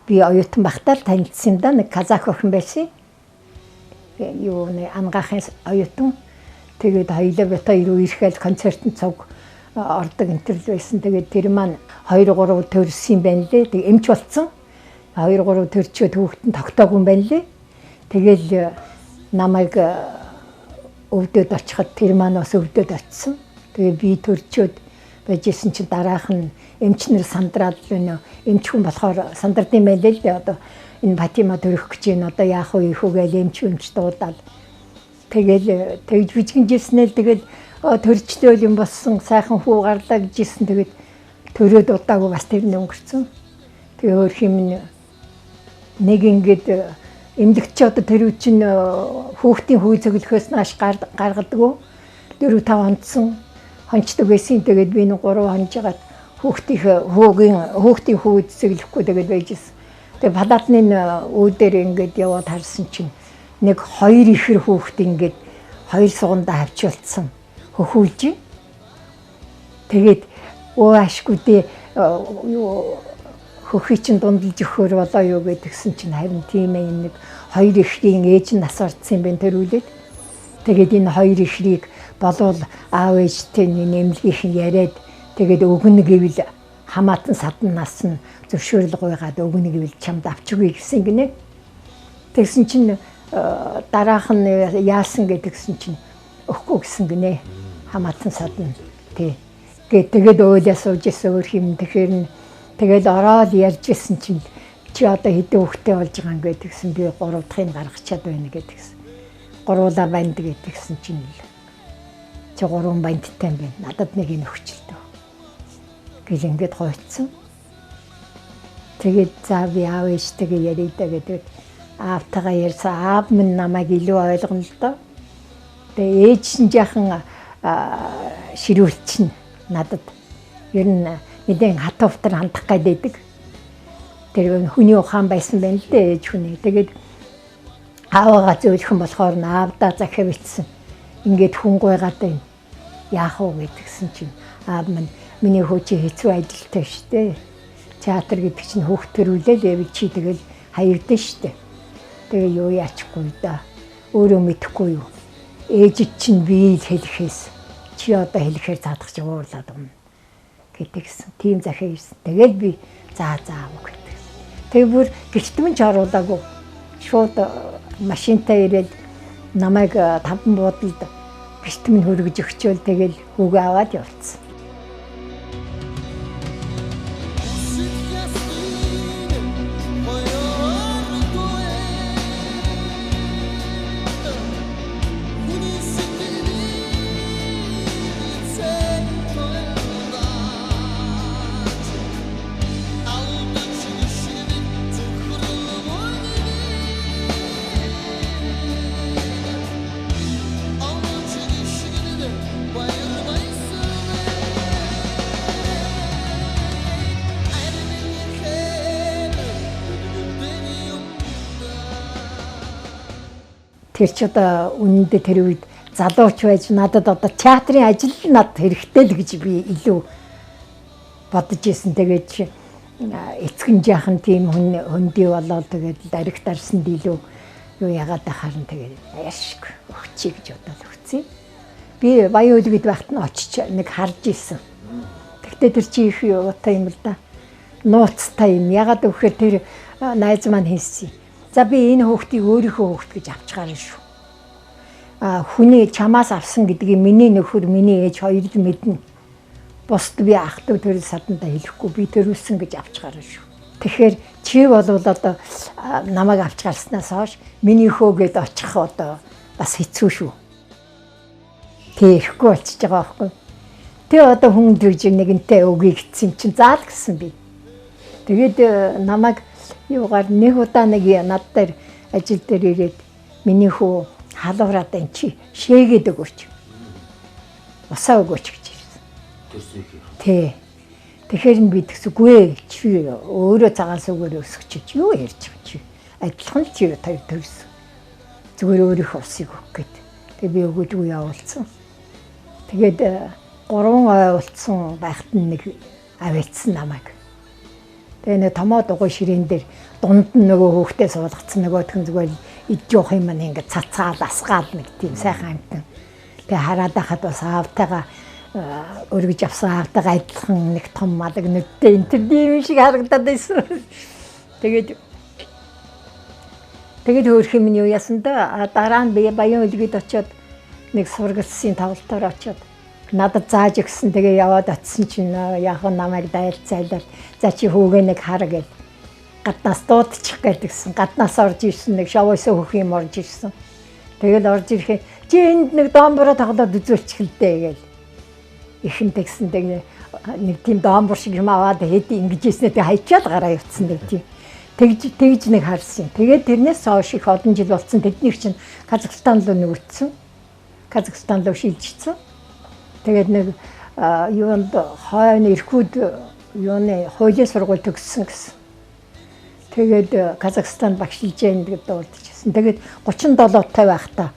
Би оюутан багтаа л танилцсан да, нэг казах охин байсан. Юу нэг ангаахын оюутан. Тэгээд хоёулаа бата ирүү ирэхэл концертын цуг ордог интерл байсан. Тэгээд тэр маань 2 3 төрсөн юм байна лээ. Тэг эмч болцсон. 2 3 төрчөөд хүүхдэн тогтоогүй юм байна лээ. Тэгэл намайг өвдөд очиход тэр маань бас өвдөд очсон. Тэгээ би төрчөөд байжсэн чинь дараах нь эмчнэр сандраад байна. Эмч хүн болохоор сандардсан байлээ л дээ. Одоо энэ Батима төрөх гэж байна. Одоо яах вэ их үгээл эмч дуудаад. Тэгэл тэгж бичгэнжсэн л тэгэл төрчдөөл юм болсон сайхан хүү гарлаа гэжсэн. Тэгээд төрөөд удаагүй бас тэрний өнгөрцөн. Тэгээ өөр юм нэг ингээд эмдэгч одоо тэр үчин хүүхдийн хүү цоглохоос нааш гаргадаггүй. 4 5 хонцсон хонцдог байсан. Тэгээд би нэг 3 хонжгаад хүүхдийн хүү цоглохгүй тэгээд байжсэн. Тэгээд палатны үүдээр ингээд яваад харсан чинь нэг 2 ихэр хүүхд ингээд 2 сугандаа хавчулсан хөхүүлж. Тэгээд ашгүй дээ хөхий чинь дундалж өгөхөр болоо юу гэдгсэн чинь харин тийм ээ нэг 2 ихрийн ээж нь асуурсан юм байна тэр үлээд. Тэгээд энэ 2 ихрийг болвол аав ээжтэй нэмлэгийнхэн яриад тэгээд өгнө гэвэл хамаатан саднаас нь зөвшөөрөл гуйгаад өгнө гэвэл чамд авч өгье гэсэн гинэ. Тэгсэн чинь дараах нь яасан гэдгсэн чинь өгөхгүй гэсэн гинэ. Хамаатан садна тий. Тэгээд өөлөө сууж исэн өөр юм тэгэхээр тэгэл ороод ярьж исэн чинь чи одоо хэдэн хүүхдтэй болж байгаа юм гэдгсэн би 3 дахыг гаргачаад байна гэдгсэн. 3 банд гэдгсэн чинь чи 3 бандтай юм байна. Надад нэг нь өгчлөө. Гэл ингээд хойцсон. Тэгээд за би аав ээжтэйгээ яриадаа гэдэг аавтайгаа ярьсан. Аав минь намайг илүү ойлгоно л доо. Тэгээ ээж нь жаахан ширүүлчин надад ер нь нэгэн хатууфтар хандах гэдэг. Тэр хүний ухаан байсан байна л дээ ээж хүний. Тэгээд аавгаа зөөлхөн болохоор аавдаа захив ицсэн. Ингээд хүн гойгаад байна. Яах вэ гэдгсэн чинь аав минь миний хүү чи хэцүү ажилтай штэ. Театр гэдэг чинь хүүхд төрүүлээ л чи тэгэл хаягдсан штэ. Тэгээ юу яачгүй да. Өөрөө мэдэхгүй юу. Ээж чинь би хэлэхээс чи одоо хэлэхээр заадах чи уурлаад байна гэдгсэн. Тийм захиа ирсэн. Тэгээд би заа гэдэг. Тэгээ бүр гэртмэн ч оруулаагүй. Шууд машинтай ирээд намайг 5 буудалд гэртмэн хөргөж өгчөөл тэгэл хүүгээ аваад явцсан. Тэр ч одоо үнэндээ тэр үед залууч байж надад одоо театрын ажил надад хэрэгтэй л гэж би илүү бодож ирсэн. Тэгээд эцгэн жаахан тийм хөндөй болоод тэгээд даригтарсанд илүү юу яагаад харин тэгээд яашгүй өгчий гэж бодоод өгцөө. Би баян үлгэд багт нь очиж нэг харж ирсэн. Тэгтээ тэр чи их юутай юм л да. Нууцтай юм. Яагаад өгөхээр тэр найз маань хэлсэн. За би энэ хүүхдийг өөрийнхөө хүүхд гэж авчгаарай шүү. Хүний чамаас авсан гэдгийг миний нөхөр, миний ээж хоёрд мэднэ. Бусд би ах トゥ төрөл садандаа хэлэхгүй би төрүүлсэн гэж авчгаарай шүү. Тэгэхээр чи бол одоо намайг авчгаарснаас хойш миний хөөгээд очих одоо бас хэцүү шүү. Тэгэхгүй болчихж байгаа байхгүй. Тэгээ одоо хүн дөрж нэгэнтэй өгье гэсэн чинь заал гэсэн би. Тэгээд намайг юугаар нэг удаа нэг над дээр ажил дээр ирээд миний хүү халуураад энэ чи шээгээд өгөөч. усаа өгөөч гэж ирсэн. Төрсөйхий. Тий. Тэгэхээр би тэгсэгүй чи өөрөө цагаан сүгээр өсгөч юу ярьж байгаа чи. Адилхан л чи хоёр төрсөн. Зүгээр өөрийнхөө усыг өгөх гээд. Тэгээ би өгөөдгүй явуулсан. Тэгээд 3 ой болцсон байхад нэг авэцсэн намайг. Тэгээ нэг томоо дугуй ширээн дээр дунд нь нөгөө хүүхдээ суулгацсан нөгөөх нь зүгээр идж явах юм маань ингээд цацгаал асгаал нэг тийм сайхан амтан. Тэгээ хараад байхад бас аавтайгаа өргөж авсан аавтайгаа адилхан нэг том малаг нүдтэй интервью шиг харагдаад байсан. Тэгээд хөөх юм юу яасан да дараа нь би баян үлгэд очиод нэг сургалтын тавлтаар очиод надад зааж өгсөн. Тэгээ яваад очисон чинь яг намайг дайлцайлаад за чи хүүгээ нэг хар гэж гаднаас дуудчих гэдгсэн. Гаднаас орж ирсэн нэг шовоос хөх юм орж ирсэн. Тэгэл орж ирэхэд чи энд нэг доомбороо тоглоод үзүүлчих л дээ гэж. Ихэн тэгсэн тэгээ нэг тийм доомбор шиг юм аваад хэд ингэж ийснэ тэг хайчаад гараа явцсан нэг тийм. Тэгж нэг харсан. Тэгээд тэрнээс хойш их олон жил болсон. Тэдний чинь Казахстан руу нүүртсэн. Казахстан руу шилжчихсэн. Тэгээд нэг юунд хойно Иркут юуны хуулийн сургууль төгссөн гэсэн. Тэгээд Казахстан багшилж яах гэдэг дуулдчихсан. Тэгээд 37-тай байхдаа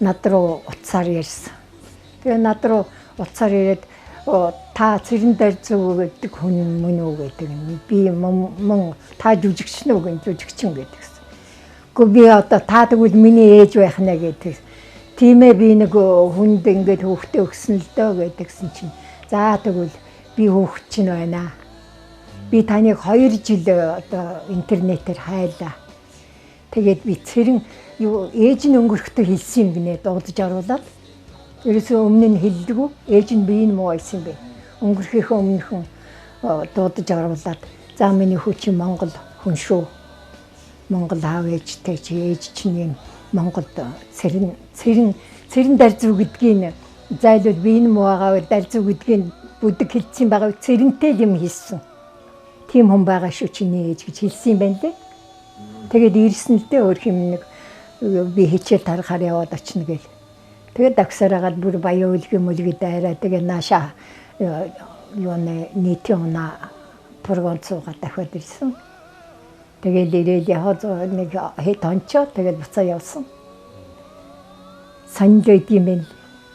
над руу утсаар ярьсан. Тэгээд над руу утсаар ирээд та цэрэн дарзуу гэдэг хүн мөн үү гэдэг. Би мөн та жүжигчин үү гэн жүжигчин гэдэгсэн. Гэхдээ би одоо та тэгвэл миний ээж байх нэ гэдэг. Тийм ээ би нэг хүнд ингээд хүүхдээ өгсөн л дөө гэдгсэн чинь за тэгвэл би хүүхэд чинь байна. Би таныг 2 жил одоо интернетээр хайлаа. Тэгээд би цэрэн юу ээж нь өнгөрөхдөө хэлсэн юм гинэ дуудаж оруулаад. Ерөөсөө өмнө нь хэлдэггүй. Ээж нь биеийн муу байсан бэ. Өнгөрөхийнхөө өмнөхөн дуудаж оруулаад за миний хүү чи Монгол хүн шүү. Монгол аав ээжтэй чи ээж чинь юм Монголд цэрэн дарзуу гэдгийг зайлуул биеийн муу агаа дарзуу гэдгийг бүдэг хэлсэн байгаа цэрэнтэй юм хийсэн. Тийм хүн байгаа шүү чиний ээж гэж хэлсэн юм байна лээ. Тэгээд ирсэн л дээ өөр юм нэг би хичээл тарахаар яваад очно гэл. Тэгээд дагсараагаад бүр баян үлгэн мүлгэд дайраа тэгээд наашаа юуны нийтийн унаа програм цугаа дахиад ирсэн. Тэгээд ирээд яг нэг хэд онцоо тэгээд буцаа явсан. Санжойд юм байна.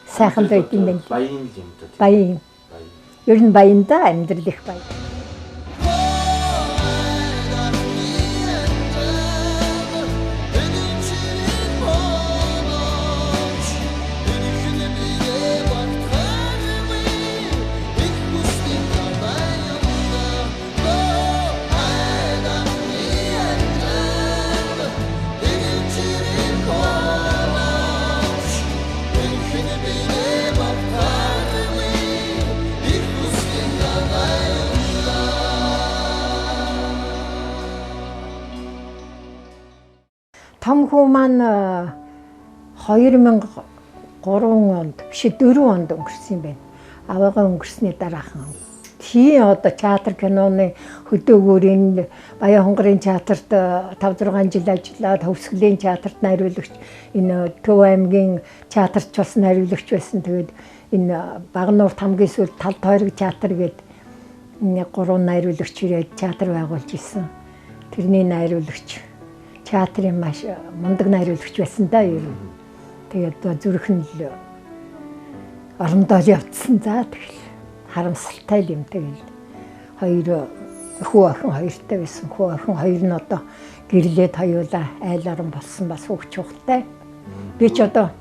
Сайхан дойд юм байна. Баян юм да. Баян. Ер нь баян да амьдрал их баян. Том хүү маань 2003 онд биш 4 онд өнгөрсөн юм байна. Аваагаа өнгөрсний дараахан. Тийм одоо театр киноны хөдөөгөөрийн Баян хонгорын театрт 5-6 жил ажиллаад Хөвсгөлийн театрт найруулагч энэ Төв аймгийн театрт ч бас найруулагч байсан. Тэгээд энэ Багнуурт хамгийн сүүлд Талд Тойрог театр гээд 3 найруулагч ирээд театр байгуулж исэн. Тэрний найруулагч театрын маш мундаг найруулагч байсан да ер нь. Тэгээд зүрхэн л орондоо явцсан за тэгэл харамсалтай юм тэгэл. Хоёр хүү охин хоёртай байсан. Хүү охин хоёр нь одоо гэрлээд хоёулаа айл орон болсон бас хөвч ухтай. Би ч одоо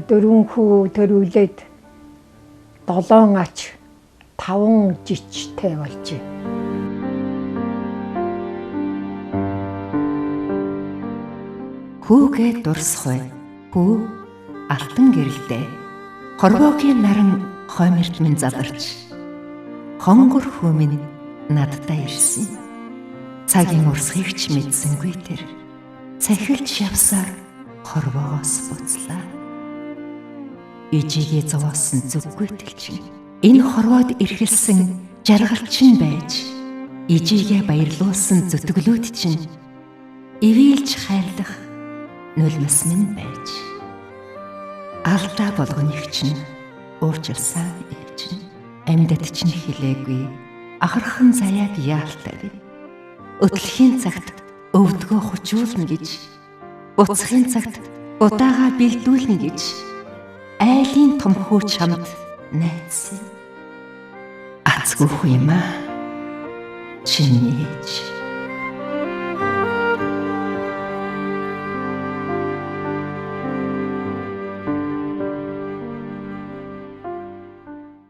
4 хүү төрүүлээд 7 ач 5 жичтэй болжээ. Хүүгээ дурсахгүй. Хүү алтан гэрэлтэй. Хорвоогийн наран хоймерт минь задарч. Хонгор хүү минь надтай ирсэн. Цагийн урсгийг ч мэдсэнгүй тэр. Цахилж явсаар хорвоогоос буцлаа. Ижигээ зовоосон зүггүй тэлчин. Энэ хорвоод ирхэлсэн жаргалчин байж. Ижигээ баярлуулсан зүтгэлүүд чинь ивэлж хайрлах нулимс минь байж. алдаа болгоныг чинь уучлсан ээж нь амьдад чинь хэлээгүй ахархан заяаг яалтав. Өтлөхийн цагт өвдгөө хучуулна гэж, буцахын цагт удаагаа бэлдүүлнэ гэж айлын томхөө чамд найдсан. Азгүй юм аа. Чиний ээж.